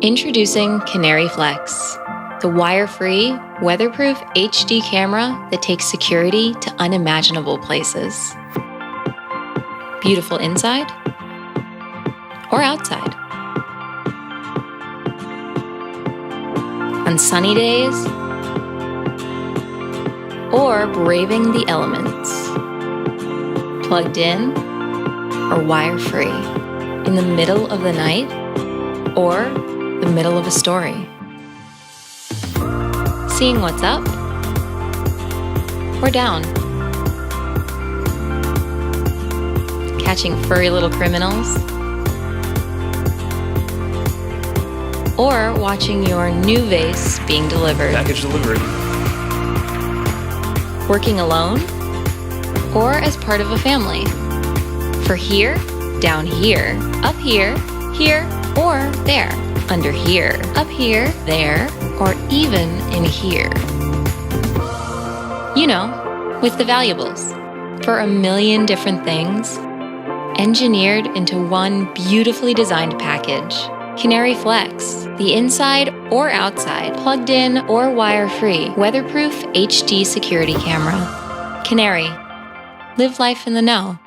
Introducing Canary Flex, the wire-free, weatherproof HD camera that takes security to unimaginable places. Beautiful inside or outside. On sunny days or braving the elements. Plugged in or wire-free. In the middle of the night or the middle of a story. Seeing what's up or down. Catching furry little criminals or watching your new vase being delivered. Package delivery. Working alone or as part of a family. For here, down here, up here, here, or there. Under here, up here, there, or even in here. You know, with the valuables. For a million different things, engineered into one beautifully designed package. Canary Flex, the inside or outside, plugged in or wire-free, weatherproof HD security camera. Canary, live life in the know.